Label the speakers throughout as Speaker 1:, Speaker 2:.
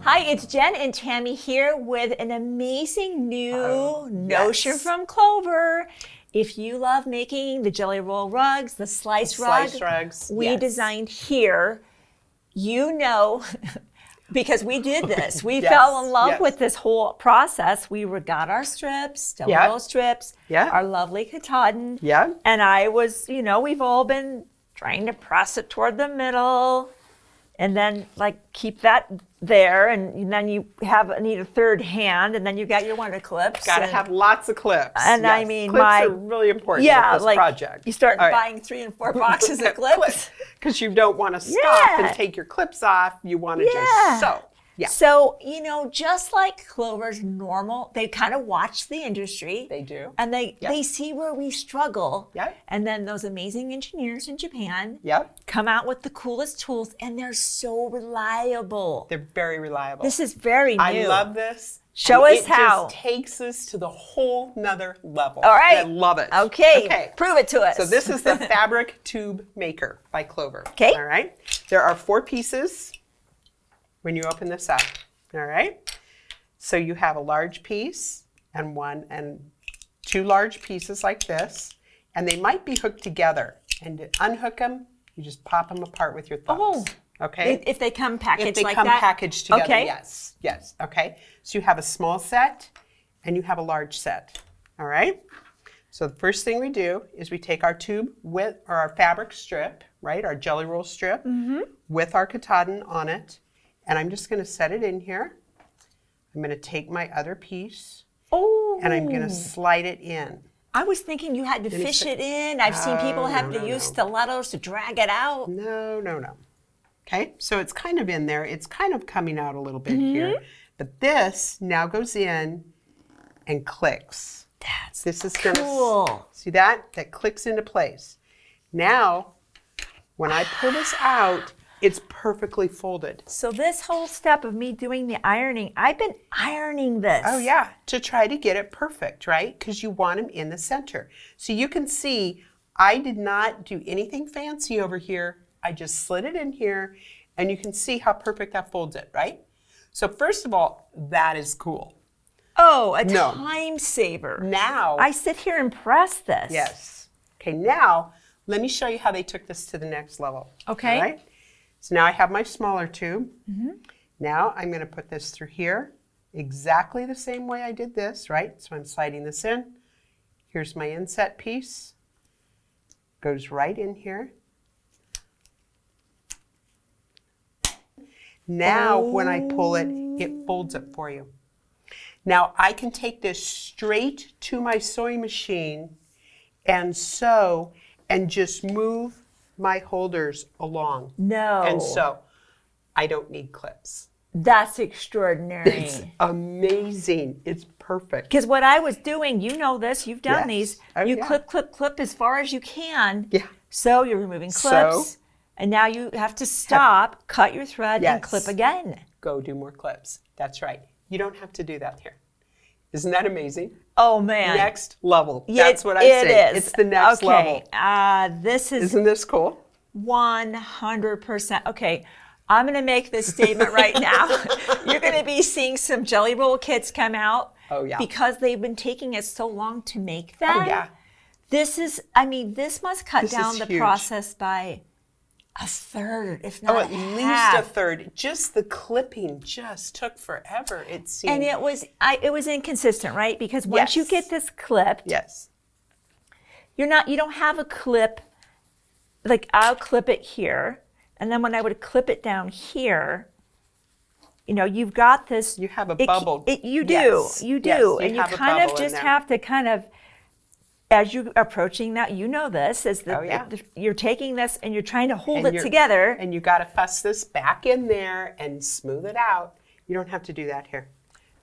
Speaker 1: Hi, it's Jen and Tammy here with an amazing new notion from Clover. If you love making the jelly roll rugs, the slice rugs, we designed here, you know, because we did this. We fell in love with this whole process. We got our strips, jelly roll strips, our lovely katahdin. And I was, you know, we've all been trying to press it toward the middle and then like keep that there. And then you need a third hand, and then you got your wonder clips.
Speaker 2: Got to have lots of clips.
Speaker 1: And I mean,
Speaker 2: clips are really important with this project.
Speaker 1: You start buying 3 and 4 boxes of clips.
Speaker 2: Because you don't want to stop and take your clips off. You want to just sew.
Speaker 1: So, you know, just like Clover's normal, they kind of watch the industry.
Speaker 2: They do.
Speaker 1: And they see where we struggle. And then those amazing engineers in Japan come out with the coolest tools, and they're so reliable.
Speaker 2: They're very reliable.
Speaker 1: This is very new.
Speaker 2: I love this.
Speaker 1: Show us how.
Speaker 2: It just takes us to the whole nother level.
Speaker 1: All right.
Speaker 2: I love it.
Speaker 1: Okay. Prove it to us.
Speaker 2: So this is the Fabric Tube Maker by Clover.
Speaker 1: Okay.
Speaker 2: All right. There are 4 pieces when you open this up. All right. So you have a large piece and 2 large pieces like this, and they might be hooked together. And to unhook them, you just pop them apart with your thumbs.
Speaker 1: Oh.
Speaker 2: Okay.
Speaker 1: If they come packaged like that?
Speaker 2: If they come packaged together,
Speaker 1: okay.
Speaker 2: Yes. Okay. So you have a small set and you have a large set. All right. So the first thing we do is we take our tube or our fabric strip, right? Our jelly roll strip with our katahdin on it. And I'm just going to set it in here. I'm going to take my other piece and I'm going to slide it in.
Speaker 1: I was thinking you had to fish it in. I've seen people have to use stilettos to drag it out.
Speaker 2: No. Okay, so it's kind of in there. It's kind of coming out a little bit here. But this now goes in and clicks.
Speaker 1: This is cool.
Speaker 2: See that? That clicks into place. Now, when I pull this out, it's perfectly folded.
Speaker 1: So this whole step of me doing the ironing, I've been ironing this.
Speaker 2: Oh yeah, to try to get it perfect, right? Because you want them in the center. So you can see I did not do anything fancy over here. I just slid it in here, and you can see how perfect that folds it, right? So first of all, that is cool.
Speaker 1: Oh, a time saver.
Speaker 2: Now.
Speaker 1: I sit here and press this.
Speaker 2: Yes. Okay, now let me show you how they took this to the next level.
Speaker 1: Okay.
Speaker 2: All right? So now I have my smaller tube. Now I'm going to put this through here exactly the same way I did this, right? So I'm sliding this in. Here's my inset piece. Goes right in here. Now, when I pull it, it folds it for you. Now, I can take this straight to my sewing machine and sew and just move my holders along. And sew. I don't need clips.
Speaker 1: That's extraordinary.
Speaker 2: It's amazing. It's perfect.
Speaker 1: Because what I was doing, you know this, you've done these. You clip as far as you can. So you're removing clips. And now you have to stop, cut your thread, and clip again.
Speaker 2: Go do more clips. That's right. You don't have to do that here. Isn't that amazing?
Speaker 1: Oh, man.
Speaker 2: Next level. That's what I say. It's the next level. Isn't this cool?
Speaker 1: 100%. Okay, I'm going to make this statement right now. You're going to be seeing some jelly roll kits come out.
Speaker 2: Oh, yeah.
Speaker 1: Because they've been taking us so long to make them.
Speaker 2: Oh, yeah.
Speaker 1: This must cut down the process by a third, if not
Speaker 2: at least a third. Just the clipping just took forever, it seemed.
Speaker 1: And it was inconsistent, right? Because once you get this clipped, you don't have a clip. Like I'll clip it here, and then when I would clip it down here, you know, you've got this.
Speaker 2: You have a bubble.
Speaker 1: You do, and you kind of just have to kind of. As you're approaching that, you know this, is that you're taking this and you're trying to hold it together.
Speaker 2: And you got to fuss this back in there and smooth it out. You don't have to do that here.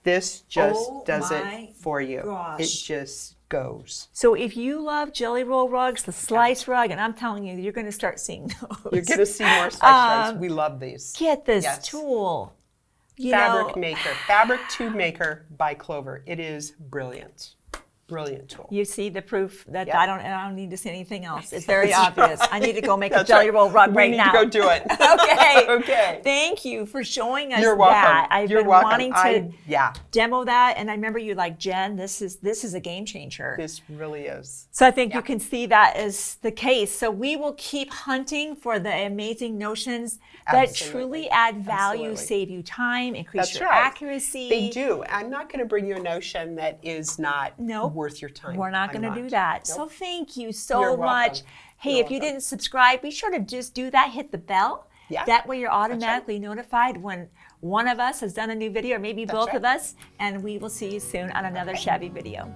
Speaker 2: This just does it for you. It just goes.
Speaker 1: So if you love jelly roll rugs, the slice rug, and I'm telling you, you're going to start seeing those.
Speaker 2: You're going to see more slice rugs. We love these.
Speaker 1: Get this tool.
Speaker 2: Fabric Maker, Fabric Tube Maker by Clover. It is brilliant. brilliant tool.
Speaker 1: You see the proof that
Speaker 2: Yep.
Speaker 1: I don't need to say anything else. It's very obvious. I need to go make a jelly roll rug right now.
Speaker 2: We need to go do it.
Speaker 1: Okay.
Speaker 2: Okay.
Speaker 1: Thank you for showing us
Speaker 2: You're welcome.
Speaker 1: that. I've
Speaker 2: You're
Speaker 1: been
Speaker 2: welcome.
Speaker 1: wanting to
Speaker 2: Yeah.
Speaker 1: demo that, and I remember you like, Jen, this is a game changer.
Speaker 2: This really is.
Speaker 1: So I think you can see that is the case. So we will keep hunting for the amazing notions that
Speaker 2: Absolutely.
Speaker 1: truly add value,
Speaker 2: Absolutely.
Speaker 1: save you time, increase
Speaker 2: That's
Speaker 1: your
Speaker 2: right.
Speaker 1: accuracy.
Speaker 2: They do. I'm not going to bring you a notion that is not worth your time.
Speaker 1: We're not going to do that.
Speaker 2: Nope.
Speaker 1: So thank you so
Speaker 2: You're
Speaker 1: much.
Speaker 2: welcome.
Speaker 1: Hey,
Speaker 2: You're
Speaker 1: if you
Speaker 2: welcome.
Speaker 1: didn't subscribe, be sure to just do that. Hit the bell.
Speaker 2: Yeah.
Speaker 1: That way you're automatically notified when one of us has done a new video, or maybe both of us, and we will see you soon on another Shabby video.